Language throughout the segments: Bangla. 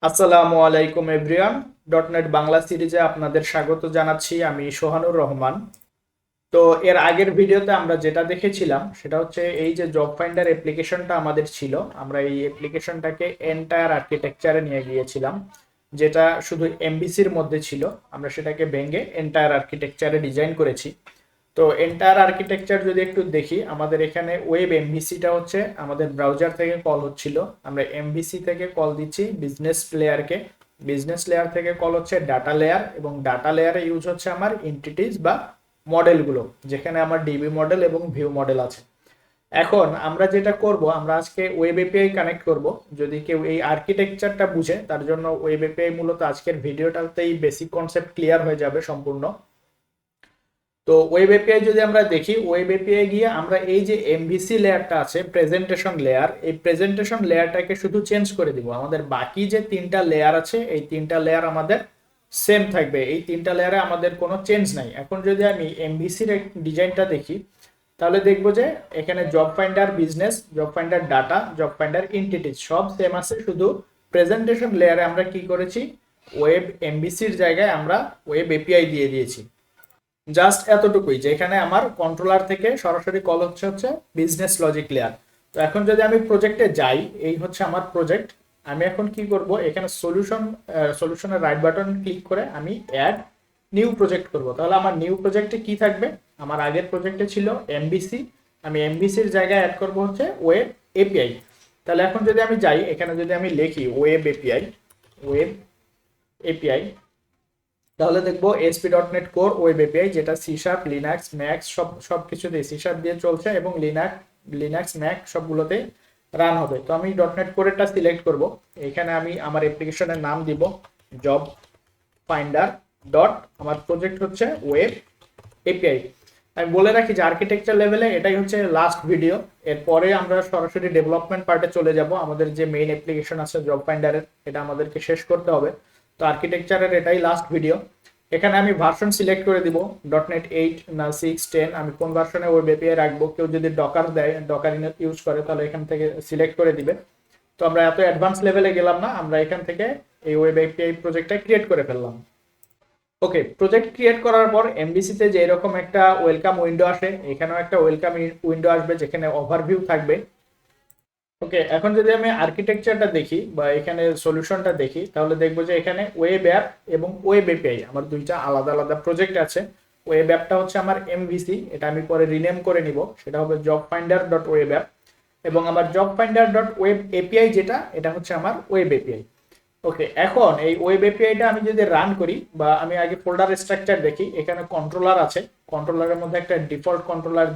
আসসালামু আলাইকুম এভরিওয়ান। ডটনেট বাংলা সিরিজে আপনাদের স্বাগত জানাচ্ছি। আমি সোহানুর রহমান। তো এর আগের ভিডিওতে আমরা যেটা দেখেছিলাম সেটা হচ্ছে এই যে জব ফাইন্ডার অ্যাপ্লিকেশনটা আমাদের ছিল, আমরা এই অ্যাপ্লিকেশনটাকে এন্টায়ার আর্কিটেকচারে নিয়ে গিয়েছিলাম, যেটা শুধু এমবিসির মধ্যে ছিল। আমরা সেটাকে ভেঙে এন্টায়ার আর্কিটেকচারে ডিজাইন করেছি। তো এন্টায়ার আর্কিটেকচার যদি একটু দেখি, আমাদের এখানে ওয়েব এমভিসিটা হচ্ছে আমাদের ব্রাউজার থেকে কল হচ্ছিল। আমরা এমভিসি থেকে কল দিচ্ছি বিজনেস লেয়ারকে, বিজনেস লেয়ার থেকে কল হচ্ছে ডাটা লেয়ার, এবং ডাটা লেয়ারে ইউজ হচ্ছে আমার এন্টিটিস বা মডেলগুলো, যেখানে আমার ডিবি মডেল এবং ভিউ মডেল আছে। এখন আমরা যেটা করব, আমরা আজকে ওয়েব এপিআই কানেক্ট করব। যদি কেউ এই আর্কিটেকচারটা বুঝে, তার জন্য ওয়েব এপিআই মূলত আজকের ভিডিওটাতেই বেসিক কনসেপ্ট ক্লিয়ার হয়ে যাবে সম্পূর্ণ। তো ওয়েব এপিআই যদি আমরা দেখি, ওয়েব এপিআই গিয়ে আমরা এই যে এমভিসি লেয়ারটা আছে, প্রেজেন্টেশন লেয়ার, এই প্রেজেন্টেশন লেয়ারটাকে শুধু চেঞ্জ করে দিব। আমাদের বাকি যে তিনটা লেয়ার আছে, এই তিনটা লেয়ার আমাদের সেম থাকবে, এই তিনটা লেয়ারে আমাদের কোনো চেঞ্জ নাই। এখন যদি আমি এমভিসির ডিজাইনটা দেখি, তাহলে দেখবো যে এখানে job finder business, job finder data, job finder entities সব সেম আছে। শুধু প্রেজেন্টেশন লেয়ারে আমরা কি করেছি, ওয়েব এমভিসির জায়গায় আমরা ওয়েব এপিআই দিয়ে দিয়েছি। জাস্ট এতটুকুই, যে এখানে আমার কন্ট্রোলার থেকে সরাসরি কল হচ্ছে বিজনেস লজিক লেয়ার। তো এখন যদি আমি প্রজেক্টে যাই, এই হচ্ছে আমার প্রজেক্ট। আমি এখন কি করব, এখানে সলিউশনের রাইট বাটন ক্লিক করে আমি অ্যাড নিউ প্রজেক্ট করব। তাহলে আমার নিউ প্রজেক্টে কি থাকবে, আমার আগের প্রজেক্টে ছিল এমবিসি, আমি এমবিসির জায়গায় অ্যাড করব হচ্ছে ওয়েব এপিআই। তাহলে এখন যদি আমি যাই, এখানে যদি আমি লিখি ওয়েব এপিআই, ওয়েব এপিআই, তাহলে দেখবো এসপি.নেট কোর ওয়েব এপিআই, যেটা সি শার্প, লিনাক্স, ম্যাক্স সব কিছুতেই সি শার্প দিয়ে চলছে, এবং লিনাক্স ম্যাক সবগুলোতে রান হবে। তো আমি ডটনেট কোরেরটা সিলেক্ট করব। এখানে আমি আমার অ্যাপ্লিকেশনের নাম দিব জব ফাইন্ডার ডট, আমার প্রজেক্ট হচ্ছে ওয়েব এপিআই। আমি বলে রাখি যে আর্কিটেকচার লেভেলে এটাই হচ্ছে লাস্ট ভিডিও। এরপরে আমরা সরাসরি ডেভেলপমেন্ট পার্টে চলে যাব। আমাদের যে মেইন অ্যাপ্লিকেশন আছে জব ফাইন্ডারের, এটা আমাদেরকে শেষ করতে হবে। তো আর্কিটেকচারের এটাই লাস্ট ভিডিও। এখানে আমি ভার্সন সিলেক্ট করে দিব, ডটনেট 8 না 6, 10, আমি কোন ভার্সনে ওয়েব এপিআই রাখবো। কেউ যদি ডকার দেয়, ডকার ইউজ করে, তাহলে এখান থেকে সিলেক্ট করে দিবে। তো আমরা এত অ্যাডভান্স লেভেলে গেলাম না, আমরা এখান থেকে এই ওয়েব এপিআই প্রজেক্টটা ক্রিয়েট করে ফেললাম। ওকে, প্রজেক্ট ক্রিয়েট করার পর এমভিসিতে যে এরকম একটা ওয়েলকাম উইন্ডো আসে, এখানেও একটা ওয়েলকাম উইন্ডো আসবে যেখানে ওভারভিউ থাকবে। ওকে, এখন যদি আমি আর্কিটেকচারটা দেখি বা এখানে সলিউশনটা দেখি, তাহলে দেখবো যে এখানে ওয়েব অ্যাপ এবং ওয়েব এপিআই আমার দুইটা আলাদা আলাদা প্রজেক্ট আছে। ওয়েব অ্যাপটা হচ্ছে আমার এমভিসি, এটা আমি পরে রিনেম করে নিব, সেটা হবে job finder dot web app. এবং আমার job finder dot web API যেটা, এটা হচ্ছে আমার ওয়েব এপিআই। ওকে, এখন এই ওয়েব এপিআইটা আমি যদি রান করি, বা আমি আগে ফোল্ডার স্ট্রাকচার দেখি, এখানে কন্ট্রোলার আছে। কন্ট্রোলারের মধ্যে একটা ডিফল্ট কন্ট্রোলার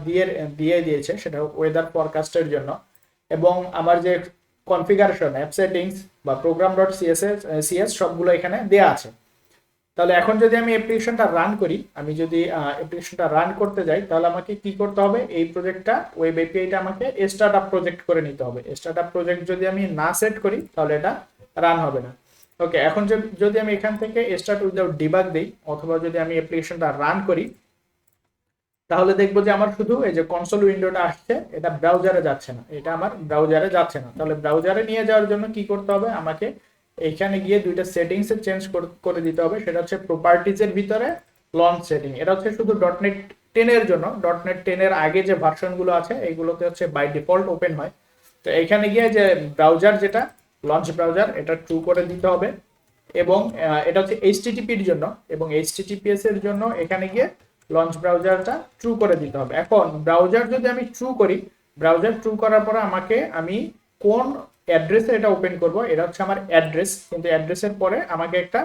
দিয়ে দিয়েছে, সেটা ওয়েদার ফরকাস্টের জন্য। এবং আমার যে কনফিগারেশন, অ্যাপ সেটিংস বা প্রোগ্রাম ডট সিএস সবগুলো এখানে দেয়া আছে। তাহলে এখন যদি আমি অ্যাপ্লিকেশনটা রান করি, আমি যদি অ্যাপ্লিকেশনটা রান করতে যাই, তাহলে আমাকে কি করতে হবে, এই প্রজেক্টটা ওয়েব এপিআইটা আমাকে স্টার্টআপ প্রজেক্ট করে নিতে হবে। স্টার্টআপ প্রজেক্ট যদি আমি না সেট করি, তাহলে এটা রান হবে না। ওকে, এখন যদি আমি এখান থেকে স্টার্ট উইদাউট ডিবাগ দিই, অথবা যদি আমি অ্যাপ্লিকেশনটা রান করি, তাহলে দেখবো যে আমার শুধু এই যে কনসোল উইন্ডোটা আসছে, এটা ব্রাউজারে যাচ্ছে না, এটা আমার ব্রাউজারে যাচ্ছে না। তাহলে ব্রাউজারে নিয়ে যাওয়ার জন্য কি করতে হবে, আমাকে এইখানে গিয়ে দুইটা সেটিংস চেঞ্জ করে দিতে হবে। সেটা হচ্ছে প্রপার্টিজ এর ভিতরে লঞ্চ সেটিং, এটা হচ্ছে শুধু ডটনেট 10 এর জন্য। ডটনেট 10 এর আগে যে ভার্সনগুলো আছে, এইগুলোতে হচ্ছে বাই ডিফল্ট ওপেন হয়। তো এখানে গিয়ে যে ব্রাউজার, যেটা লঞ্চ ব্রাউজার, এটা ট্রু করে দিতে হবে। এবং এটা হচ্ছে এইচটিটিপির জন্য, এবং এইচটিটিপিএস এর জন্য এখানে গিয়ে লঞ্চ ব্রাউজারটা ট্রু করে দিতে হবে। এখন ব্রাউজার যদি আমি ট্রু করি, ব্রাউজার ট্রু করার পরে আমি কোন অ্যাড্রেসে এটা ওপেন করব, এটা হচ্ছে আমার অ্যাড্রেস। কিন্তু অ্যাড্রেসের পরে আমাকে একটা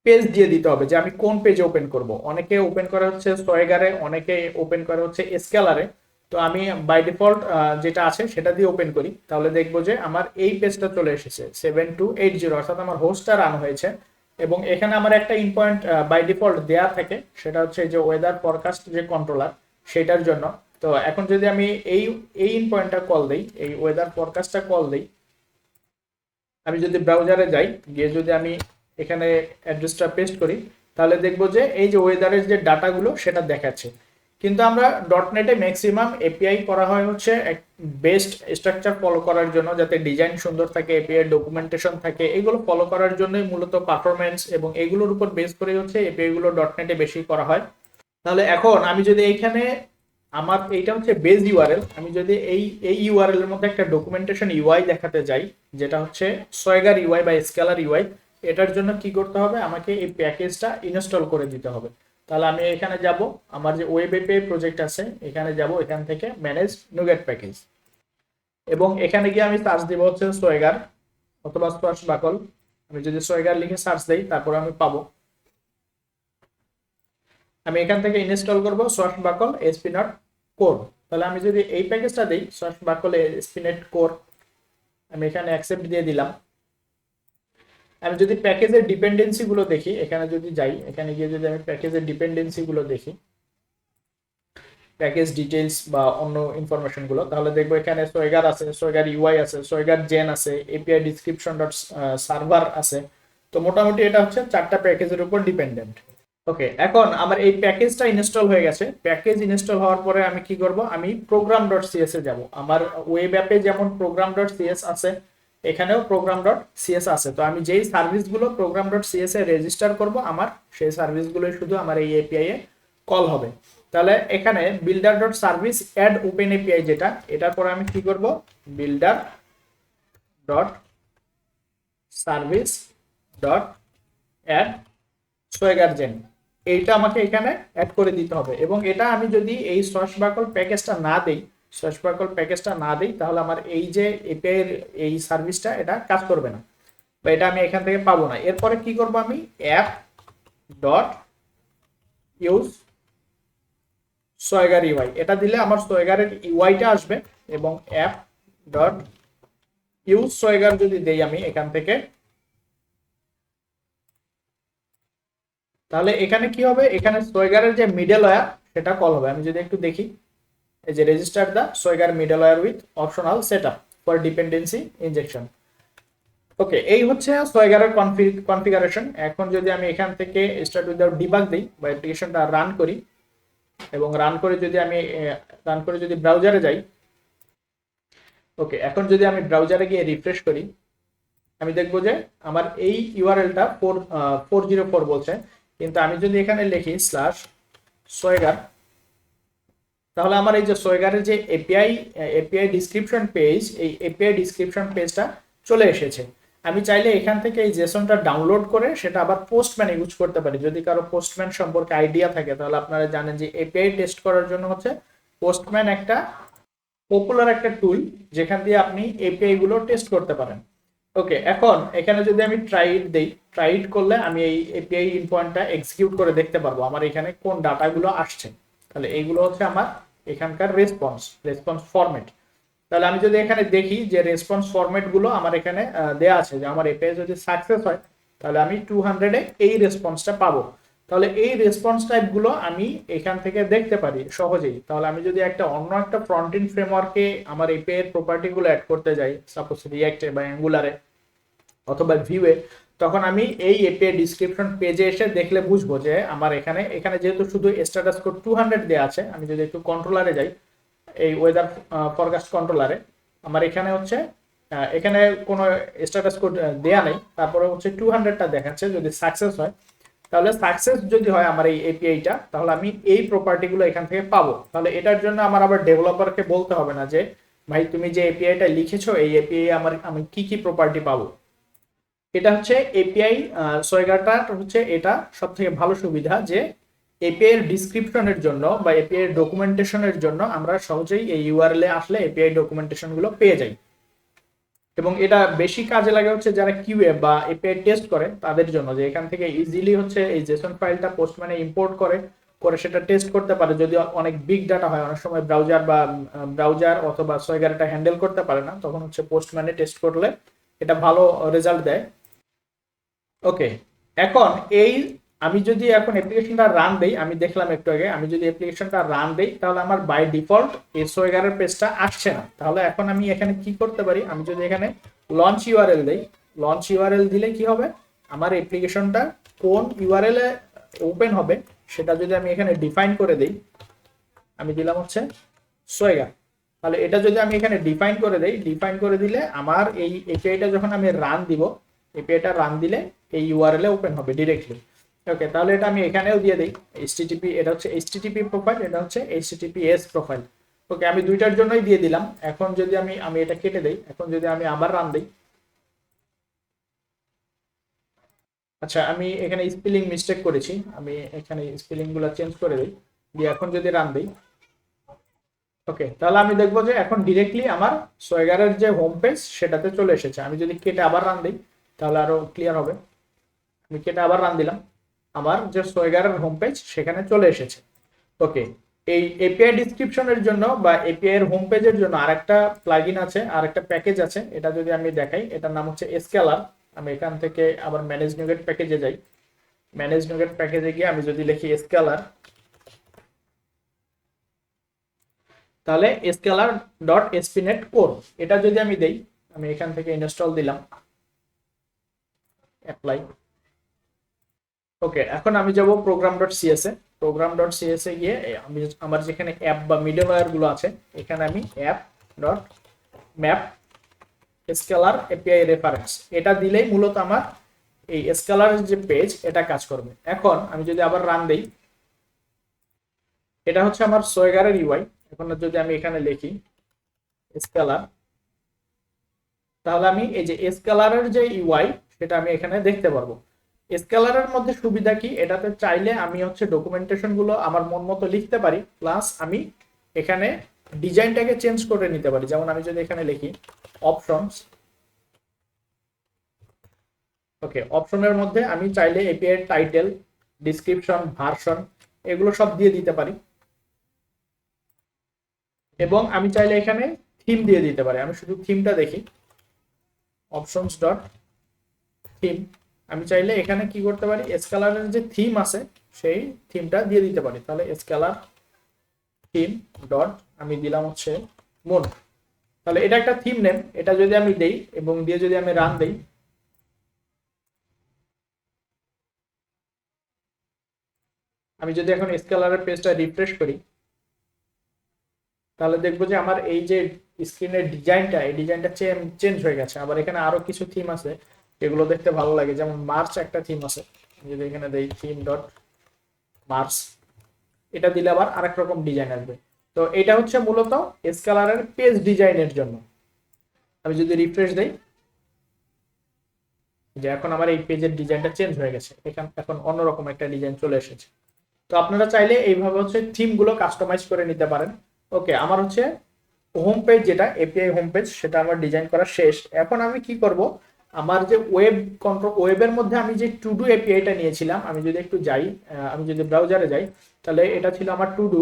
পেজ দিয়ে দিতে হবে যে আমি কোন পেজে ওপেন করব। অনেকে ওপেন করা হচ্ছে সোয়েগারে, অনেকে ওপেন করা হচ্ছে স্কেলারে। তো আমি বাই ডিফল্ট যেটা আছে সেটা দিয়ে ওপেন করি, তাহলে দেখবো যে আমার এই পেজটা চলে এসেছে 7280, অর্থাৎ আমার হোস্টটা রান হয়েছে। এবং এখানে আমার একটা ইনপয়েন্ট বাই ডিফল্ট দেয়া থাকে, সেটা হচ্ছে যে ওয়েদার ফরকাস্ট যে কন্ট্রোলার, সেটার জন্য। তো এখন যদি আমি এই এই ইনপয়েন্টটা কল দিই, এই ওয়েদার ফরকাস্টটা কল দিই, আমি যদি ব্রাউজারে যাই, গিয়ে যদি আমি এখানে অ্যাড্রেসটা পেস্ট করি, তাহলে দেখবো যে এই যে ওয়েদারের যে ডাটাগুলো সেটা দেখাচ্ছে। কিন্তু আমরা ডটনেটে ম্যাক্সিমাম এপিআই করা হয় হচ্ছে বেস্ট স্ট্রাকচার ফলো করার জন্য, যাতে ডিজাইন সুন্দর থাকে, এপিআই ডকুমেন্টেশন থাকে, এগুলো ফলো করার জন্যই মূলত পারফরমেন্স এবং এগুলোর উপর বেস করে হচ্ছে এপিআই গুলো ডটনেটে বেশি করা হয়। তাহলে এখন আমি যদি এইখানে আমার এইটা হচ্ছে বেজ ইউআরএল, আমি যদি এই ইউআরএল এর মধ্যে একটা ডকুমেন্টেশন ইউআই দেখাতে যাই, যেটা হচ্ছে সোয়েগার ইউআই বা স্কেলার ইউআই, এটার জন্য কি করতে হবে, আমাকে এই প্যাকেজটা ইনস্টল করে দিতে হবে। তাহলে আমি এখানে যাব, আমার যে ওয়েব এপিআই প্রজেক্ট আছে এখানে যাব, এখান থেকে ম্যানেজ নুগেট প্যাকেজ, এবং এখানে গিয়ে আমি সার্চ দিব হচ্ছে সোয়েগার অথবা স্পর্শ বাকল। আমি যদি সোয়েগার লিখে সার্চ দেই তারপর আমি পাবো। আমি এখান থেকে ইনস্টল করব সোয়াশ বাকল এসপিনট কোর। তাহলে আমি যদি এই প্যাকেজটা দেই সোয়াশ বাকল এসপিনেট কোর, আমি এখানে অ্যাকসেপ্ট দিয়ে দিলাম। আমি যদি প্যাকেজের ডিপেন্ডেন্সি গুলো দেখি, এখানে যদি যাই, এখানে গিয়ে যদি আমি প্যাকেজের ডিপেন্ডেন্সি গুলো দেখি, প্যাকেজ ডিটেইলস বা অন্য ইনফরমেশন গুলো, তাহলে দেখবো এখানে সোয়েগার আছে, সোয়েগার ইউআই আছে, সোয়েগার জেন আছে, এপিআই ডিসক্রিপশন ডট সার্ভার আছে। তো মোটামুটি এটা হচ্ছে 4টা প্যাকেজের উপর ডিপেন্ডেন্ট। ওকে, এখন আমার এই প্যাকেজটা ইনস্টল হয়ে গেছে। প্যাকেজ ইনস্টল হওয়ার পরে আমি কি করব, আমি প্রোগ্রাম ডট সিএস এ যাব। আমার ওয়েব অ্যাপে যেমন প্রোগ্রাম ডট সিএস আছে, এখানেও প্রোগ্রাম ডট সিএস আছে। তো আমি যেই সার্ভিসগুলো প্রোগ্রাম ডট সিএস এ রেজিস্টার করব, আমার সেই সার্ভিসগুলোই শুধু আমার এই এপিআই এ কল হবে। তাহলে এখানে builder dot service add open API যেটা, এটার পরে আমি কি করব, builder dot service dot add swagger gen, এইটা আমাকে এখানে অ্যাড করে দিতে হবে। এবং এটা আমি যদি এই সোয়াশ বাকল প্যাকেজটা না দেই, সোয়াশ বাকল প্যাকেজটা না দেই, তাহলে আমার এই যে এপিআই এর এই সার্ভিসটা এটা কাজ করবে না, বা এটা আমি এখান থেকে পাবো না। এরপরে কি করব, আমি অ্যাপ ডট ইউজ সোয়েগার ইউআই, এটা দিলে আমার সোয়েগারের ইউআইটা আসবে। এবং অ্যাপ ডট ইউজ সোয়েগার যদি দেই আমি এখান থেকে, তাহলে এখানে কি হবে, এখানে সোয়েগারের যে মিডল ওয়্যার সেটা কল হবে। আমি যদি একটু দেখি, এই যে register the swagger middleware with optional setup for dependency injection. Okay, এই হচ্ছে সোয়েগারের কনফিগারেশন। এখন যদি আমি এখান থেকে স্টার্ট উইদাউট ডিবাগ দিই বা অ্যাপ্লিকেশনটা রান করি, এবং রান করে যদি ব্রাউজারে যাই, ওকে, এখন যদি আমি ব্রাউজারে গিয়ে রিফ্রেশ করি, আমি দেখবো যে আমার এই ইউআরএলটা 404 বলছে। কিন্তু আমি যদি এখানে লিখি /সোয়েগার, তাহলে আমার এই যে সোয়েগারের যে এপিআই ডিসক্রিপশন পেজ, এই এপিআই ডিসক্রিপশন পেজটা চলে এসেছে। আমি চাইলে এখান থেকে এই জেসনটা ডাউনলোড করে সেটা আবার পোস্টম্যান ইউজ করতে পারি। যদি কারো পোস্টম্যান সম্পর্কে আইডিয়া থাকে, তাহলে আপনারা জানেন যে এপিআই টেস্ট করার জন্য হচ্ছে পোস্টম্যান একটা পপুলার একটা টুল, যেখান দিয়ে আপনি এপিআই গুলো টেস্ট করতে পারেন। ওকে, এখন এখানে যদি আমি ট্রাইড দেই, ট্রাইড করলে আমি এই এপিআই ইনপয়েন্টটা এক্সিকিউট করে দেখতে পারবো আমার এখানে কোন ডাটাগুলো আসছে। তাহলে এইগুলো হচ্ছে আমার এখানকার রেসপন্স ফরম্যাট। তাহলে আমি যদি এখানে দেখি যে রেসপন্স ফরম্যাট গুলো আমার এখানে দেয়া আছে, যে আমার এপিআই যদি সাকসেস হয় তাহলে আমি 200-এ এই রেসপন্সটা পাবো। তাহলে এই রেসপন্স টাইপ গুলো আমি এখান থেকে দেখতে পারি সহজেই। তাহলে আমি যদি অন্য একটা ফ্রন্ট এন্ড ফ্রেমওয়ার্কে আমার এপিআই এর প্রপার্টি গুলো অ্যাড করতে যাই, সাপোজ রিঅ্যাক্টে বা অ্যাঙ্গুলারে অথবা ভিউয়ে, তখন আমি এই এপিআই ডিসক্রিপশন পেজে এসে দেখলে বুঝবো যে আমার এখানে যেহেতু শুধু স্ট্যাটাস কোড 200 দেওয়া আছে, আমি যদি একটু কন্ট্রোলারে যাই, এই ওয়েদার ফরকাস্ট কন্ট্রোলারে, আমার এখানে হচ্ছে এখানে কোনো স্ট্যাটাস কোড দেয়া নেই, তারপরে হচ্ছে 200টা দেখাচ্ছে। যদি সাকসেস হয়, তাহলে সাকসেস যদি হয় আমার এই এপিআইটা, তাহলে আমি এই প্রপার্টিগুলো এখান থেকে পাবো। তাহলে এটার জন্য আমার আবার ডেভেলপারকে বলতে হবে না যে ভাই তুমি যে এপিআইটা লিখেছো এই এপিআই আমি কি প্রপার্টি পাবো। এটা হচ্ছে এপিআই সোয়েগারটা হচ্ছে এটা সব থেকে ভালো সুবিধা, যে এপিআই এর ডিসক্রিপশনের জন্য বা এপিআই এর ডকুমেন্টেশনের জন্য আমরা সহজেই এই ইউআরএল এ আসলে এপিআই ডকুমেন্টেশন গুলো পেয়ে যাই। এবং এটা বেশি কাজে লাগে হচ্ছে যারা কিউএ বা এপিআই টেস্ট করে তাদের জন্য, যে এখান থেকে ইজিলি হচ্ছে এই জেসন ফাইলটা পোস্টম্যানে ইম্পোর্ট করে সেটা টেস্ট করতে পারে। যদি অনেক বিগ ডাটা হয়, অনেক সময় ব্রাউজার অথবা সোয়েগার এটা হ্যান্ডেল করতে পারে না, তখন হচ্ছে পোস্টম্যানে টেস্ট করলে এটা ভালো রেজাল্ট দেয়। ওকে, এখন আমি যদি এখন অ্যাপ্লিকেশনটা রান দেই, আমি দেখলাম একটু আগে, আমি যদি অ্যাপ্লিকেশনটা রান দেই তাহলে আমার বাই ডিফল্ট এই সোয়েগারের পেজটা আসছে না। তাহলে এখন আমি এখানে কি করতে পারি, আমি যদি এখানে লঞ্চ ইউআরএল দেই, লঞ্চ ইউআরএল দিলে কি হবে, আমার অ্যাপ্লিকেশনটা কোন ইউআরএল এ ওপেন হবে সেটা যদি আমি এখানে ডিফাইন করে দেই, আমি দিলাম হচ্ছে সোয়েগার। তাহলে এটা যদি আমি এখানে ডিফাইন করে দেই, ডিফাইন করে দিলে আমার এই এপিআইটা যখন আমি রান দিব, এপিআইটা রান দিলে এই ইউআরএল এ ওপেন হবে ডিরেক্টলি। ওকে, তাহলে এটা আমি এখানেও দিয়ে দিই এইচটিটিপি, এটা হচ্ছে এইচটিটিপি প্রোফাইল, এটা হচ্ছে এইচটিটিপিএস প্রোফাইল। ওকে, আমি দুইটার জন্যই দিয়ে দিলাম। এখন যদি আমি এটা কেটে দেই, এখন যদি আমি আবার রান দিই, আচ্ছা আমি এখানে স্পেলিং মিস্টেক করেছি, আমি এখানে স্পেলিং গুলো চেঞ্জ করে দিই, দিয়ে এখন যদি রান দিই, ওকে, তাহলে আমি দেখবো যে এখন ডিরেক্টলি আমার সোয়েগারের যে হোম পেজ সেটাতে চলে এসেছে। আমি যদি কেটে আবার রান দিই তাহলে আরো ক্লিয়ার হবে। আমি কেটে আবার রান দিলাম, আমার যে সোয়েগারের হোম পেজ সেখানে চলে এসেছে। ওকে, এই এপিআই ডিসক্রিপশনের জন্য বা এপিআই এর হোম পেজের জন্য আরেকটা প্লাগইন আছে, আরেকটা প্যাকেজ আছে, এটা যদি আমি দেখাই, এটার নাম হচ্ছে স্কেলার। আমি এখান থেকে আবার ম্যানেজ নিউগেট প্যাকেজে যাই, ম্যানেজ নিউগেট প্যাকেজে গিয়ে আমি যদি লিখি স্কেলার, তাহলে স্কেলার ডট এসপিনেট কোর, এটা যদি আমি দেই, আমি এখান থেকে ইনস্টল দিলাম, অ্যাপ্লাই। ওকে, এখন আমি যাব প্রোগ্রাম ডট সিএস এ, প্রোগ্রাম ডট সিএস এ গিয়ে আমি আমার যেখানে অ্যাপ বা মিডলওয়্যার গুলো আছে, এখানে আমি app dot map scalar API reference, এটা দিলেই মূলত আমার এই স্কেলার যে পেজ এটা কাজ করবে। এখন আমি যদি আবার রান দেই, এটা হচ্ছে আমার সোয়েগারের ইউআই। এখন যদি আমি এখানে লিখি স্কেলার, তাহলে আমি এই যে স্কেলারের যে ইউআই সেটা আমি এখানে দেখতে পারবো। স্কেলারের মধ্যে সুবিধা কি, এটাতে চাইলে আমি হচ্ছে ডকুমেন্টেশন গুলো আমার মন মতো লিখতে পারি, প্লাস আমি এখানে ডিজাইনটাকে চেঞ্জ করে নিতে পারি। যেমন আমি যদি এখানে লিখি অপশনস, ওকে, অপশনের মধ্যে আমি চাইলে এপিআই এর টাইটেল, ডেসক্রিপশন, ভার্সন এগুলো সব দিয়ে দিতে পারি, এবং আমি চাইলে এখানে থিম দিয়ে দিতে পারি। আমি শুধু থিমটা দেখি, অপশনস ডট থিম, আমি চাইলে এখানে কি করতে পারি, স্কেলারের যে থিম আছে সেই থিমটা দিয়ে দিতে পারি। তাহলে স্কেলার থিম ডট আমি দিলাম হচ্ছে মুন, তাহলে এটা একটা থিম নেম, এটা যদি আমি দেই এবং দিয়ে যদি আমি রান দেই, আমি যদি এখন স্কেলারের পেজটা রিফ্রেশ করি, তাহলে দেখবো যে আমার এই যে স্ক্রিনের ডিজাইনটা, এই ডিজাইনটা চেঞ্জ হয়ে গেছে। আবার এখানে আরো কিছু থিম আছে যেগুলো দেখতে ভালো লাগে, যেমন মার্চ একটা থিম আছে, যদি এখানে দেই থিম ডট মার্চ, এটা দিলে আবার আরেক রকম ডিজাইন আসবে। তো এটা হচ্ছে মূলত স্কেলারের পেজ ডিজাইনের জন্য। আমি যদি রিফ্রেশ দেই, যে এখন আমার এই পেজের ডিজাইনটা চেঞ্জ হয়ে গেছে, এখন অন্যরকম একটা ডিজাইন চলে এসেছে। তো আপনারা চাইলে এইভাবে হচ্ছে থিম গুলো কাস্টমাইজ করে নিতে পারেন। ওকে, আমার হচ্ছে হোম পেজ যেটা এপিআই হোম পেজ সেটা আমার ডিজাইন করা শেষ। এখন আমি কি করব, আমার যে ওয়েব কন্ট্রোল, ওয়েবের মধ্যে আমি যে টু ডু এপিআইটা নিয়েছিলাম, আমি যদি একটু যাই, আমি যদি ব্রাউজারে যাই, তাহলে এটা ছিল আমার টু ডু,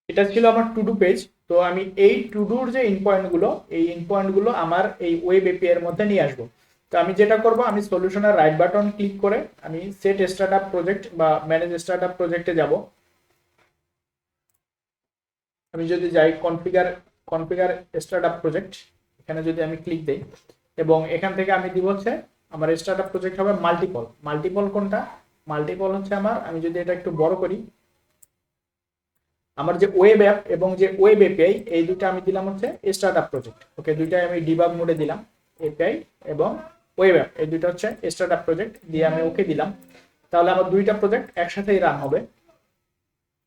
এটা ছিল আমার টু ডু পেজ। তো আমি এই টু ডুর যে ইন পয়েন্ট গুলো, এই ইন পয়েন্ট গুলো আমার এই ওয়েব এপিআই এর মধ্যে নিয়ে আসবো। তো আমি যেটা করব, আমি সলিউশনের রাইট বাটন ক্লিক করে আমি সেট স্টার্টআপ প্রজেক্ট বা ম্যানেজ স্টার্টআপ প্রজেক্টে যাব। আমি যদি যাই কনফিগার কনফিগার স্টার্টআপ প্রজেক্ট, এখানে যদি আমি ক্লিক দেই এবং এখান থেকে আমি দিব হচ্ছে আমার স্টার্টআপ প্রজেক্ট হবে মাল্টিপল। মাল্টিপল কোনটা, মাল্টিপল হচ্ছে আমার, আমি যদি এটা একটু বড় করি, আমার যে ওয়েব অ্যাপ এবং যে ওয়েব এপিআই এই দুটো আমি দিলাম হচ্ছে স্টার্টআপ প্রজেক্ট। ওকে, দুইটাই আমি ডিবাগ মোডে দিলাম, এপিআই এবং ওয়েব অ্যাপ এই দুটো হচ্ছে স্টার্টআপ প্রজেক্ট, দিয়ে আমি ওকে দিলাম। তাহলে আমার দুইটা প্রজেক্ট একসাথেই রান হবে।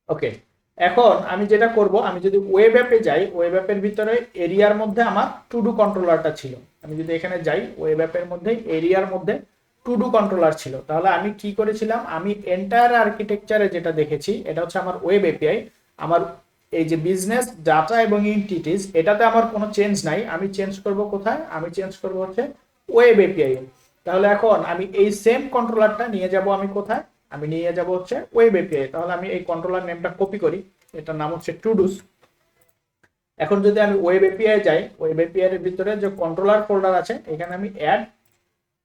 ওকে, এখন আমি যেটা করব, আমি যদি ওয়েব অ্যাপে যাই, ওয়েব অ্যাপের ভিতরে এরিয়ার মধ্যে আমার টু ডু কন্ট্রোলারটা ছিল। আমি যদি এখানে যাই, ওয়েব অ্যাপের মধ্যে এরিয়ার মধ্যে টু ডু কন্ট্রোলার ছিল। তাহলে আমি কি করেছিলাম, আমি এন্টায়ার আর্কিটেকচারে যেটা দেখেছি, এটা হচ্ছে আমার ওয়েব এপিআই, আমার এই যে বিজনেস ডাটা এবং এন্টিটিস, এটাতে আমার কোনো চেঞ্জ নাই। আমি চেঞ্জ করব কোথায়, আমি চেঞ্জ করব হচ্ছে ওয়েব এপিআই। তাহলে এখন আমি এই সেম কন্ট্রোলারটা নিয়ে যাব আমি কোথায়, আমি নিয়ে যাব হচ্ছে ওয়েব এপিআই। তাহলে আমি এই কন্ট্রোলার নেমটা কপি করি, এটার নাম হচ্ছে টুডুস। এখন যদি আমি ওয়েব এপিআই যাই, ওয়েব এপিআই এর ভিতরে যে কন্ট্রোলার ফোল্ডার আছে, এখানে আমি অ্যাড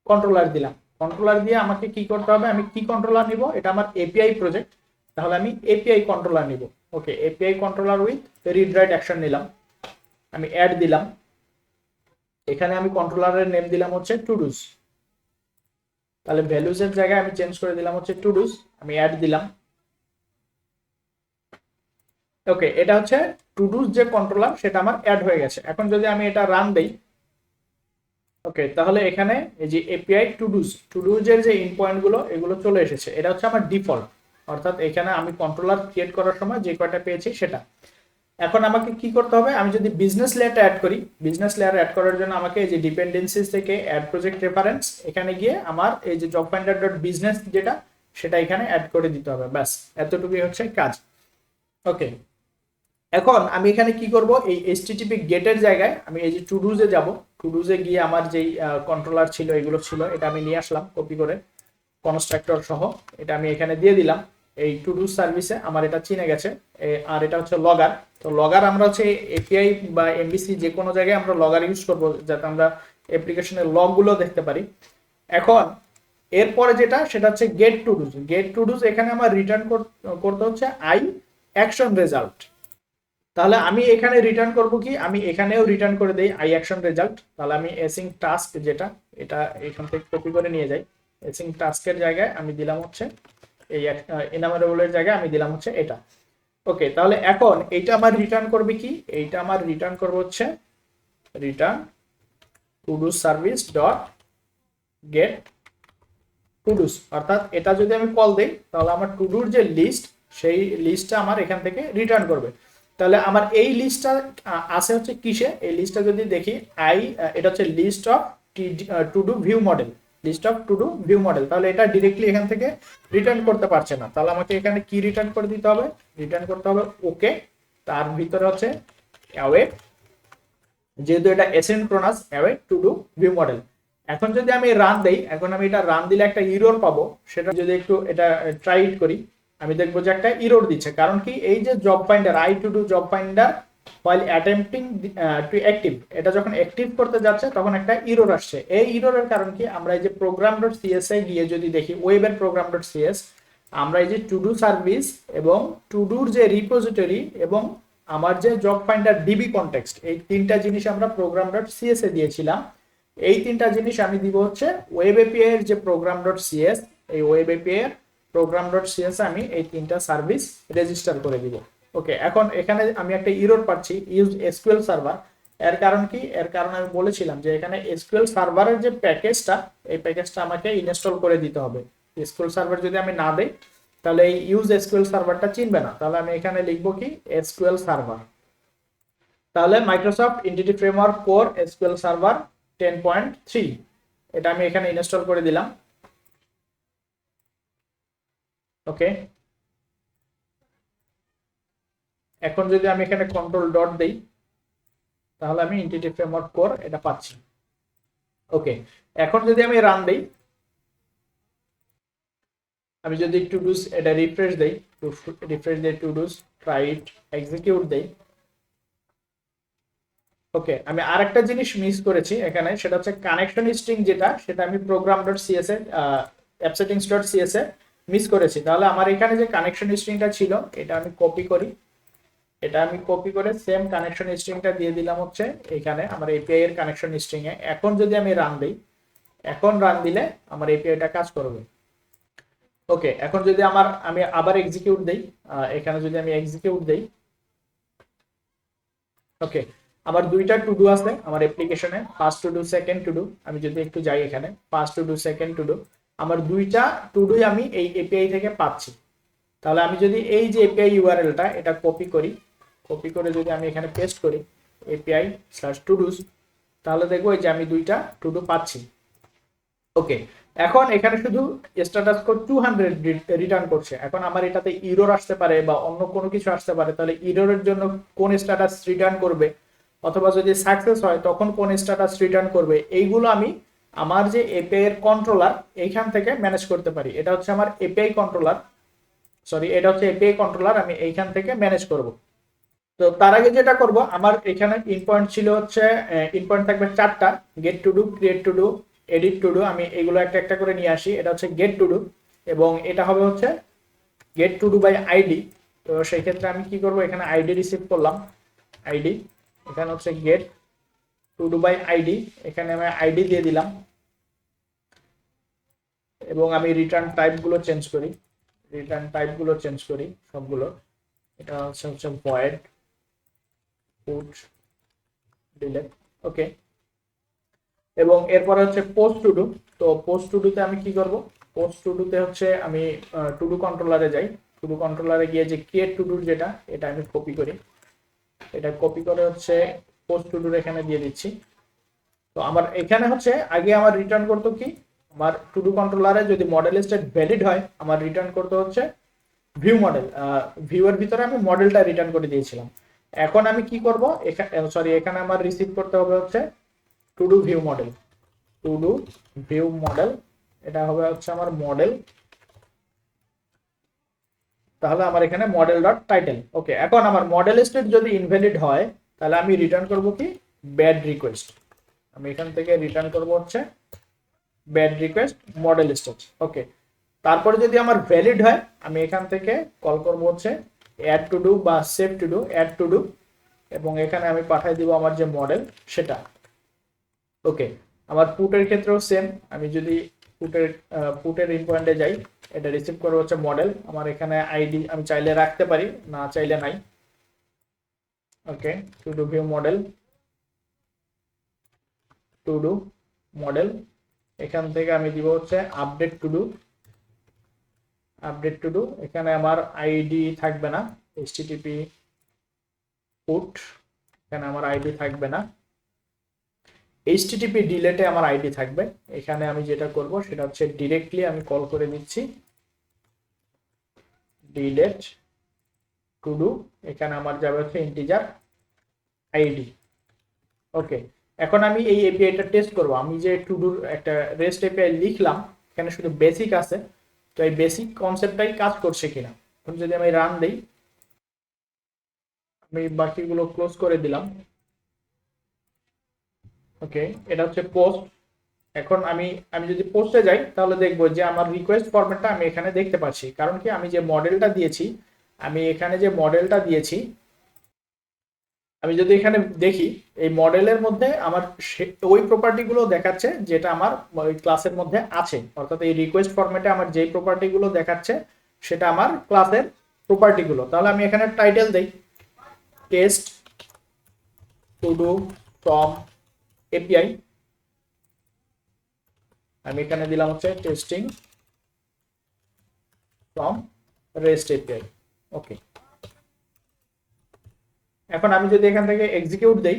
কন্ট্রোলার দিলাম। কন্ট্রোলার দিয়ে আমাকে কি করতে হবে, আমি কি কন্ট্রোলার নিব, এটা আমার এপিআই প্রজেক্ট, তাহলে আমি এপিআই কন্ট্রোলার নিব। Okay, API controller with read write action নিলাম, আমি অ্যাড দিলাম, এখানে আমি কন্ট্রোলারের নেম দিলাম হচ্ছে টুডুস। তাহলে ভ্যালুজ এর জায়গায় আমি চেঞ্জ করে দিলাম হচ্ছে টুডুস, আমি অ্যাড দিলাম। ওকে, এটা হচ্ছে টু ডুজ যে কন্ট্রোলার সেটা আমার অ্যাড হয়ে গেছে। এখন যদি আমি এটা রান দেই, ওকে, তাহলে এখানে এই যে এপিআই টু ডুজ এর যে ইন পয়েন্ট গুলো এগুলো চলে এসেছে। এটা হচ্ছে আমার ডিফল্ট, অর্থাৎ এখানে আমি কন্ট্রোলার ক্রিয়েট করার সময় যে কয়টা পেয়েছি সেটা। এখন আমাকে কি করতে হবে, আমি যদি বিজনেস লেয়ারটা অ্যাড করি, বিজনেস লেয়ার অ্যাড করার জন্য আমাকে এই যে ডিপেন্ডেন্সিজ থেকে অ্যাড প্রজেক্ট রেফারেন্স, এখানে গিয়ে আমার এই যে জব ফাইন্ডার ডট বিজনেস যেটা সেটা এখানে অ্যাড করে দিতে হবে। ব্যাস, এতটুকুই হচ্ছে কাজ। ওকে, এখন আমি এখানে কি করব, এই এইচটিটিপি গেটের জায়গায় আমি এই যে টু ডুজে যাব, টু ডুজে গিয়ে আমার যেই কন্ট্রোলার ছিল এগুলো ছিল, এটা আমি নিয়ে আসলাম কপি করে কনস্ট্রাক্টর সহ, এটা আমি এখানে দিয়ে দিলাম। এই টু ডু সার্ভিসে আমার এটা চিনে গেছে। আর এটা হচ্ছে লগার। তো লগার আমরা হচ্ছে এপিআই বা এমবিসি যে কোনো জায়গায় আমরা লগার ইউজ করব, যাতে আমরা অ্যাপ্লিকেশনের লগগুলো দেখতে পারি। এখন এরপরে যেটা সেটা হচ্ছে get todos. Get todos এখানে আমার রিটার্ন করতে হচ্ছে আই অ্যাকশন রেজাল্ট। তাহলে আমি এখানে রিটার্ন করব কি, আমি এখানেও রিটার্ন করে দেই আই অ্যাকশন রেজাল্ট। তাহলে আমি এসিং টাস্ক যেটা, এটা এখান থেকে কপি করে নিয়ে যাই। এসিং টাস্কের জায়গায় আমি দিলাম হচ্ছে এই এনামারেবলের জায়গায় আমি দিলাম হচ্ছে এটা। ওকে, তাহলে এখন এইটা আমার রিটার্ন করবে কি, এইটা আমার রিটার্ন করবে হচ্ছে return to do service dot get to dos. অর্থাৎ এটা যদি আমি কল দেই তাহলে আমার টু ডুর যে লিস্ট সেই লিস্টটা আমার এখান থেকে রিটার্ন করবে। তাহলে আমার এই লিস্টটা আছে হচ্ছে কিসে, এই লিস্টটা যদি দেখি এটা হচ্ছে list of to do view model, list of to do view model. তাহলে এটা ডিরেক্টলি এখান থেকে রিটার্ন করতে পারছে না। তাহলে আমাকে এখানে কি রিটার্ন করে দিতে হবে, রিটার্ন করতে হবে ওকে, তার ভিতরে হচ্ছে অ্যাওয়ে, যেহেতু এটা asynchronous away two do view model. এখন যদি আমি রান দেই, এখন আমি এটা রান দিলে একটা ইরর পাবো। সেটা যদি একটু এটা ট্রাই ইট করি, আমি দেখবো যে একটা ইরর দিচ্ছে। কারণ কি, এই যে job finder I to do job finder while attempting to active, এটা যখন অ্যাক্টিভ করতে যাচ্ছে তখন একটা ইরর আসছে। এই ইররের কারণ কি, আমরা এই যে প্রোগ্রাম ডট সিএস এ গিয়ে যদি দেখি, ওয়েবের প্রোগ্রাম ডট সিএস, আমরা এই যে টু ডু সার্ভিস এবং টু ডুর যে রিপোজিটরি এবং আমার যে জব ফাইন্ডার ডিবি কনটেক্সট, এই তিনটা জিনিস আমরা প্রোগ্রাম ডট সিএস এ দিয়েছিলাম। এই তিনটা জিনিস আমি দিব হচ্ছে ওয়েব এপিআই এর যে প্রোগ্রাম ডট সিএস, এই ওয়েব এপিআই এর প্রোগ্রাম ডট সিএস আমি এই তিনটা সার্ভিস রেজিস্টার করে দিব। ওকে, এখন এখানে আমি একটা ইরর পাচ্ছি, ইউজ এসকিউএল সার্ভার। এর কারণ কি, এর কারণ আমি বলেছিলাম যে এখানে এসকিউএল সার্ভারের যে প্যাকেজটা, এই প্যাকেজটা আমাকে ইনস্টল করে দিতে হবে। এসকিউএল সার্ভার যদি আমি না দেই তাহলে এই ইউজ এসকিউএল সার্ভারটা চিনবে না। তাহলে আমি এখানে লিখবো কি, এসকিউএল সার্ভার। তাহলে Microsoft entity framework core SQL server 10.3, এটা আমি এখানে ইনস্টল করে দিলাম। ওকে, এখন যদি আমি এখানে কন্ট্রোল ডট দেই তাহলে আমি এন্টিটি ফ্রেমওয়ার্ক কোর এটা পাচ্ছি। ওকে, এখন যদি আমি রান দেই, আমি যদি টু ডুস এটা রিফ্রেশ দেই, todos try it execute দেই। ওকে, আমি আরেকটা জিনিস মিস করেছি এখানে, সেটা হচ্ছে কানেকশন স্ট্রিং যেটা, সেটা আমি প্রোগ্রাম ডট সিএস এ অ্যাপ সেটিংস ডট সিএস এ মিস করেছি। তাহলে আমার এখানে যে কানেকশন স্ট্রিংটা ছিল এটা আমি কপি করি, এটা আমি কপি করে সেম কানেকশন স্ট্রিংটা দিয়ে দিলাম হচ্ছে এখানে আমার এপিআই এর কানেকশন স্ট্রিং এ। এখন যদি আমি রান দিই, এখন রান দিলে আমার এপিআইটা কাজ করবে। ওকে, এখন যদি আমি আবার এক্সিকিউট দেই, এখানে যদি আমি এক্সিকিউট দেই, ওকে, আমার দুইটা টু ডু আছে আমার অ্যাপ্লিকেশনে, first to do second two do. আমি যদি একটু যাই এখানে, first to do second to do, আমার দুইটা টু ডুই আমি এই এপিআই থেকে পাচ্ছি। তাহলে আমি যদি এই যে এপিআই ইউআরএলটা এটা কপি করি, কপি করে যদি আমি এখানে পেস্ট করি API/todos, তাহলে দেখবো যে আমি দুইটা টু ডু পাচ্ছি। ওকে, এখন এখানে শুধু স্ট্যাটাস কোড 200 রিটার্ন করছে। এখন আমার এটাতে ইরর আসতে পারে বা অন্য কোনো কিছু আসতে পারে, তাহলে ইররের জন্য কোন স্ট্যাটাস রিটার্ন করবে, অথবা যদি সাকসেস হয় তখন কোন স্ট্যাটাস রিটার্ন করবে, এইগুলো আমি আমার যে এপিআই এর কন্ট্রোলার এইখান থেকে ম্যানেজ করতে পারি। এটা হচ্ছে আমার এপিআই কন্ট্রোলার, এটা হচ্ছে এপিআই কন্ট্রোলার, আমি এইখান থেকে ম্যানেজ করব। তো তার আগে যেটা করব, আমার এখানে ইন পয়েন্ট ছিল হচ্ছে, ইন পয়েন্ট থাকবে 4টা, get to do, create to do, edit to do. আমি এগুলো একটা একটা করে নিয়ে আসি। এটা হচ্ছে গেট টু ডু এবং এটা হবে হচ্ছে get to do by ID. তো সেই ক্ষেত্রে আমি কি করব, এখানে আইডি রিসিভ করলাম, আইডি, এখানে হচ্ছে get to do by ID, এখানে আমি আইডি দিয়ে দিলাম এবং আমি রিটার্ন টাইপগুলো চেঞ্জ করি, সবগুলো। এটা হচ্ছে ভয়েড পুট ডিলেট। ওকে, এবং এরপরে হচ্ছে পোস্ট টু ডু। তো পোস্ট টু ডুতে আমি কি করব, পোস্ট টু ডুতে হচ্ছে আমি টু ডু কন্ট্রোলারে যাই। টু ডু কন্ট্রোলারে গিয়ে যে ক্রিয়েট টু ডুর যেটা, এটা আমি কপি করি। এটা কপি করে হচ্ছে পোস্ট টু ডুর এখানে দিয়ে দিচ্ছি। তো আমার এখানে হচ্ছে আগে আমার রিটার্ন করতো কি, আমার টু ডু কন্ট্রোলারে যদি মডেল স্টেট ভ্যালিড হয় আমার রিটার্ন করতে হচ্ছে ভিউ মডেল। ভিউয়ের ভিতরে আমি মডেলটা রিটার্ন করে দিয়েছিলাম। এখন আমি কি করব, এখানে আমার রিসিভ করতে হবে হচ্ছে two do view model. To do view model, এটা হবে হচ্ছে আমার মডেল। তাহলে আমার এখানে মডেল ডট টাইটেল। ওকে, এখন আমার মডেল স্টেট যদি ইনভ্যালিড হয় তাহলে আমি রিটার্ন করব কি, ব্যাড রিকোয়েস্ট। আমি এখান থেকে রিটার্ন করব হচ্ছে ব্যাড রিকোয়েস্ট মডেল স্টেট। ওকে, তারপরে যদি আমার ভ্যালিড হয় আমি এখান থেকে কল করব হচ্ছে অ্যাড টু ডু বা save to do, add to do, এবং এখানে আমি পাঠিয়ে দিব আমার যে মডেল সেটা। ওকে, আমার পুটের ক্ষেত্রেও সেম। আমি যদি পুটের ইন পয়েন্টে যাই, এটা রিসিভ করবো হচ্ছে মডেল। আমার এখানে আইডি আমি চাইলে রাখতে পারি, না চাইলে নাই। Okay, to do view model, to do model, এখান থেকে আমি দিব হচ্ছে update to do. Update to do, এখানে আমার আইডি থাকবে না, http পুট, এখানে আমার আইডি থাকবে না, http ডিলেটে আমার আইডি থাকবে। এখানে আমি যেটা করব সেটা হচ্ছে ডিরেক্টলি আমি কল করে দিচ্ছি ডিলেট টু ডু, এখানে আমার যাবে হচ্ছে ইন্টিজার আইডি। ওকে, এখন আমি এই এপিআইটা টেস্ট করব। আমি যে টু ডুর একটা রেস্ট এপিআই লিখলাম, এখানে শুধু বেসিক আছে, তো এই বেসিক কনসেপ্টটাই কাজ করছে কিনা। এখন যদি আমি রান দেই, আমি বাকিগুলো ক্লোজ করে দিলাম। ওকে, এটা হচ্ছে পোস্ট। এখন আমি আমি যদি পোস্টে যাই তাহলে দেখবো যে আমার রিকোয়েস্ট ফরম্যাটটা আমি এখানে দেখতে পাচ্ছি। কারণ কি, আমি যে মডেলটা দিয়েছি, আমি এখানে যে মডেলটা দিয়েছি, আমি যদি এখানে দেখি এই মডেলের মধ্যে আমার ওই প্রপার্টিগুলো দেখাচ্ছে যেটা আমার ওই ক্লাসের মধ্যে আছে। অর্থাৎ এই রিকোয়েস্ট ফরম্যাটে আমার যেই প্রপার্টিগুলো দেখাচ্ছে সেটা আমার ক্লাসের প্রপার্টিগুলো। তাহলে আমি এখানে টাইটেল দেই test to do from API. আমি এখানে দিলাম হচ্ছে টেস্টিং ফ্রম রেস্ট এপিআই। ওকে, এখন আমি যদি এখান থেকে এক্সিকিউট দেই,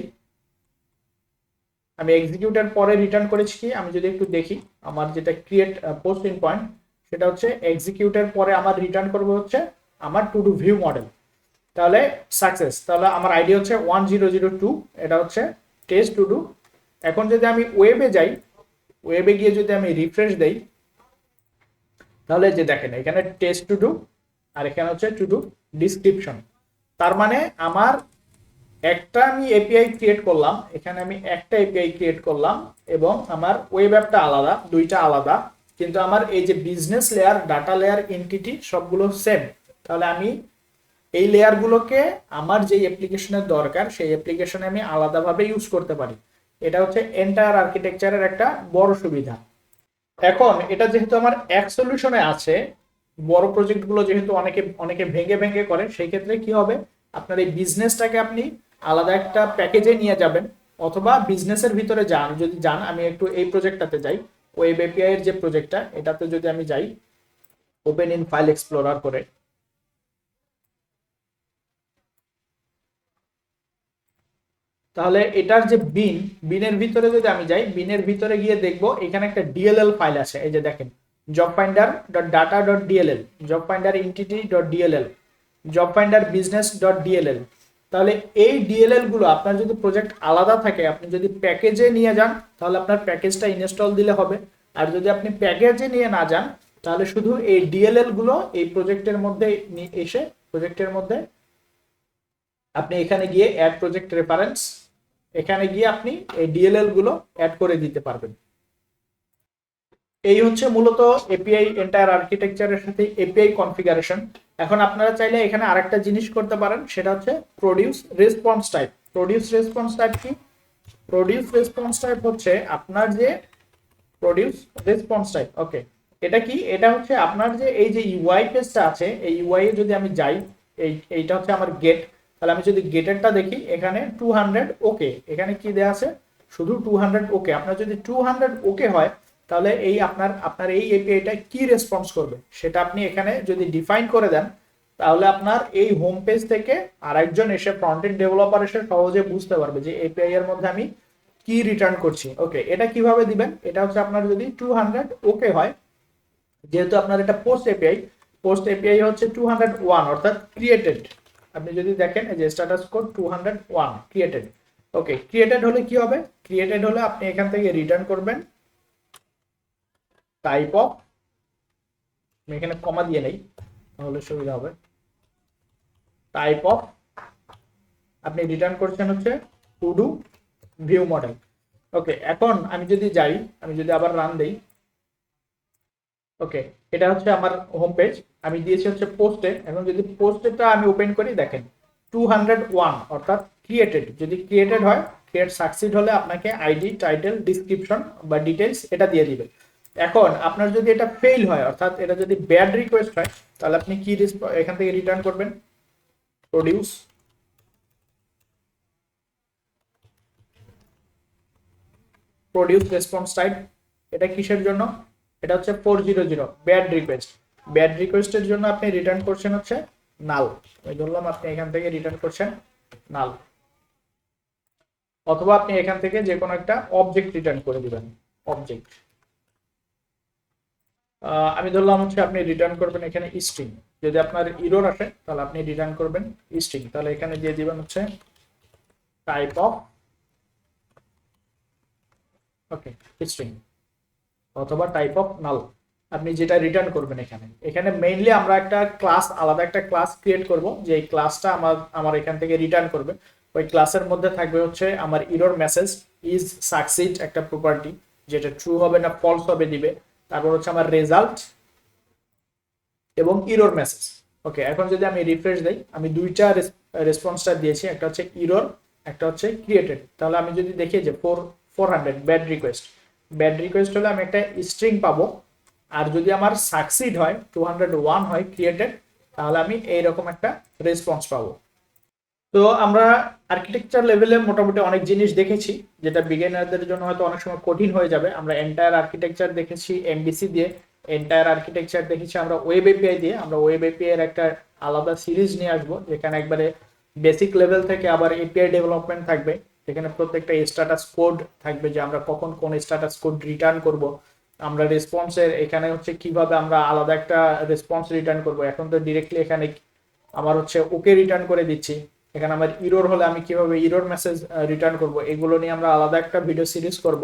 আমি এক্সিকিউটের পরে রিটার্ন করেছি কি, আমি যদি একটু দেখি আমার যেটা ক্রিয়েট পোস্ট ইন পয়েন্ট, সেটা হচ্ছে এক্সিকিউটের পরে আমার রিটার্ন করবে হচ্ছে আমার টু ডু ভিউ মডেল। তাহলে সাকসেস। তাহলে আমার আইডি হচ্ছে 1002, এটা হচ্ছে টেস্ট টু ডু। এখন যদি আমি ওয়েবে যাই, ওয়েবে গিয়ে যদি আমি রিফ্রেশ দেই, তাহলে যে দেখেন এখানে টেস্ট টু ডু আর এখানে হচ্ছে টু ডু ডিসক্রিপশন। তার মানে আমার একটা আমি এপিআই ক্রিয়েট করলাম, এখানে আমি একটা এপিআই ক্রিয়েট করলাম, এবং আমার ওয়েব অ্যাপটা আলাদা, দুইটা আলাদা, কিন্তু আমার এই যে business layer, data layer, entity সবগুলো সেম। তাহলে আমি এই লেয়ারগুলোকে আমার যেই অ্যাপ্লিকেশনের দরকার সেই অ্যাপ্লিকেশনে আমি আলাদাভাবে ইউজ করতে পারি। এটা হচ্ছে এন্টায়ার আর্কিটেকচারের একটা বড় সুবিধা। এখন এটা যেহেতু আমার এক সলিউশনে আছে, বড় প্রজেক্টগুলো যেহেতু অনেকে অনেকে ভেঙে ভেঙে করে, সেই ক্ষেত্রে কি হবে, আপনার এই বিজনেসটাকে আপনি আলাদা একটা প্যাকেজে নিয়ে যাবেন, অথবা বিজনেসের ভিতরে যান। যদি যান, আমি একটু এই প্রজেক্টটাতে যাই, ওয়েব এপিআই এর যে প্রজেক্টটা, এটাতে যদি আমি যাই ওপেন ইন ফাইল এক্সপ্লোরার করে, তাহলে এটার যে বিনের ভিতরে যদি আমি যাই, বিনের ভিতরে গিয়ে দেখবো এখানে একটা ডিএলএল ফাইল আছে। এই যে দেখেন, job finder dot data dot DLL, job finder entity dot DLL, job finder business dot DLL. তাহলে এই ডিএলএল গুলো আপনার যদি প্রজেক্ট আলাদা থাকে, আপনি যদি প্যাকেজে নিয়ে যান তাহলে আপনার প্যাকেজটা ইনস্টল দিলে হবে। আর যদি আপনি প্যাকেজে নিয়ে না যান, তাহলে শুধু এই ডিএলএল গুলো এই প্রজেক্টের মধ্যে এসে, প্রজেক্টের মধ্যে আপনি এখানে গিয়ে অ্যাড প্রজেক্ট রেফারেন্স, এখানে গিয়ে আপনি এই ডিএলএল গুলো অ্যাড করে দিতে পারবেন। এই হচ্ছে মূলত এপিআই এন্টায়ার আর্কিটেকচারের সাথে এপিআই কনফিগারেশন। এখন আপনারা চাইলে এখানে আরেকটা জিনিস করতে পারেন, সেটা হচ্ছে produce response type. Produce response type কি? প্রোডিউস রেসপন্স টাইপ হচ্ছে আপনার যে প্রোডিউস রেসপন্স টাইপ। ওকে, এটা কি? এটা হচ্ছে আপনার যে এই যে ইউআই পেজটা আছে, এই ইউআই এ যদি আমি যাই, এইটা হচ্ছে আমার গেট। তাহলে আমি যদি গেটেরটা দেখি এখানে 200 ওকে, এখানে কি দেয়া আছে শুধু 200 ওকে। আপনার যদি 200 ওকে হয় তাহলে এই আপনার এই এপিআইটা কি রেসপন্স করবে সেটা আপনি এখানে যদি ডিফাইন করে দেন, তাহলে আপনার এই হোম পেজ থেকে আরেকজন এসে ফ্রন্ট এন্ড ডেভেলপার এসে সহজে বুঝতে পারবে যে এপিআই এর মধ্যে আমি কি রিটার্ন করছি। ওকে, এটা কিভাবে দিবেন, এটা হচ্ছে আপনার যদি 200 ওকে হয়, যেহেতু আপনার এটা পোস্ট এপিআই হচ্ছে 201 অর্থাৎ ক্রিয়েটেড। আপনি যদি দেখেন এই যে স্ট্যাটাস কোড 201 ক্রিয়েটেড। ওকে, ক্রিয়েটেড হলে কি হবে, ক্রিয়েটেড হলে আপনি এখান থেকে রিটার্ন করবেন টাইপ অফ, আমি এখানে কমা দিয়ে নেই তাহলে সুবিধা হবে, টাইপ অফ আপনি রিটার্ন করছেন হচ্ছে টু ডু ভিউ মডেল। ওকে, এখন আমি যদি যাই, আমি যদি আবার রান দেই, ওকে এটা হচ্ছে আমার হোম পেজ, আমি দিয়েছি হচ্ছে পোস্টে। এখন যদি পোস্টেটা আমি ওপেন করি দেখেন 201 অর্থাৎ ক্রিয়েটেড। যদি ক্রিয়েটেড হয়, ক্রিয়েট সাকসিড হলে আপনাকে আইডি, টাইটেল, ডিসক্রিপশন বা ডিটেলস এটা দিয়ে দিবে। এখন আপনার যদি এটা ফেল হয় অর্থাৎ এটা যদি ব্যাড রিকোয়েস্ট হয়, তাহলে আপনি কি এখান থেকে রিটার্ন করবেন প্রডিউস রেসপন্স টাইপ। এটা কিসের জন্য, এটা হচ্ছে 400 ব্যাড রিকোয়েস্ট। ব্যাড রিকোয়েস্টের জন্য আপনি রিটার্ন করছেন হচ্ছে নাল। আমি ধরলাম আপনি এখান থেকে রিটার্ন করছেন নাল, অথবা আপনি এখান থেকে যে কোনো একটা অবজেক্ট রিটার্ন করে দিবেন অবজেক্ট। আমি ধরলাম হচ্ছে আপনি রিটার্ন করবেন এখানে স্ট্রিং। যদি আপনার ইরর আসে তাহলে আপনি রিটার্ন করবেন স্ট্রিং। তাহলে এখানে দিয়ে দিবেন হচ্ছে টাইপ অফ, ওকে স্ট্রিং অথবা টাইপ অফ নাল, আপনি যেটা রিটার্ন করবেন। এখানে মেইনলি আমরা একটা ক্লাস, আলাদা একটা ক্লাস ক্রিয়েট করব, যে এই ক্লাসটা আমার এখান থেকে রিটার্ন করবে। ওই ক্লাসের মধ্যে থাকবে হচ্ছে আমার ইরর মেসেজ ইজ সাকসিড একটা প্রপার্টি, যেটা ট্রু হবে না ফলস হবে দিবে। তারপর হচ্ছে আমার রেজাল্ট এবং ইরর মেসেজ। ওকে, এখন যদি আমি রিফ্রেশ দেই, আমি দুইটা রেসপন্সটা দিয়েছি, একটা হচ্ছে ইরর, একটা হচ্ছে ক্রিয়েটেড। তাহলে আমি যদি দেখি যে 400 ব্যাড রিকোয়েস্ট হলে আমি একটা স্ট্রিং পাবো, আর যদি আমার সাকসিড হয় 201 হয় ক্রিয়েটেড, তাহলে আমি এইরকম একটা রেসপন্স পাবো। তো আমরা আর্কিটেকচার লেভেলে মোটামুটি অনেক জিনিস দেখেছি, যেটা বিগিনারদের জন্য হয়তো অনেক সময় কঠিন হয়ে যাবে। আমরা এন্টায়ার আর্কিটেকচার দেখেছি এমবিসি দিয়ে, এন্টায়ার আর্কিটেকচার দেখেছি আমরা ওয়েব এপিআই দিয়ে। আমরা ওয়েব এপিআই এর একটা আলাদা সিরিজ নিয়ে আসবো, যেখানে একবারে বেসিক লেভেল থেকে আবার এপিআই ডেভেলপমেন্ট থাকবে, যেখানে প্রত্যেকটা স্ট্যাটাস কোড থাকবে, যে আমরা কখন কোন স্ট্যাটাস কোড রিটার্ন করব। আমরা রেসপন্সের এখানে হচ্ছে কিভাবে আমরা আলাদা একটা রেসপন্স রিটার্ন করব। এখন তো ডিরেক্টলি এখানে আমার হচ্ছে ওকে রিটার্ন করে দিচ্ছি, এখানে আমার ইরর হলে আমি কিভাবে ইরর মেসেজ রিটার্ন করব, এগুলো নিয়ে আমরা আলাদা একটা ভিডিও সিরিজ করব।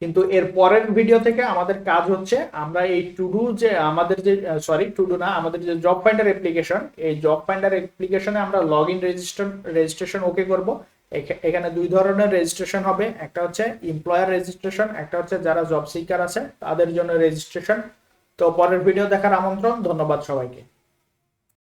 কিন্তু এর পরের ভিডিও থেকে আমাদের কাজ হচ্ছে আমরা এই টুডু যে আমাদের যে টুডু না, আমাদের যে জব ফাইন্ডার অ্যাপ্লিকেশন, এই জব ফাইন্ডার অ্যাপ্লিকেশনে আমরা লগ ইন রেজিস্ট্রেশন ওকে করব। এখানে দুই ধরনের রেজিস্ট্রেশন হবে, একটা হচ্ছে এমপ্লয়ার রেজিস্ট্রেশন, একটা হচ্ছে যারা জব সিকার আছে তাদের জন্য রেজিস্ট্রেশন। তো পরের ভিডিও দেখার আমন্ত্রণ, ধন্যবাদ সবাইকে।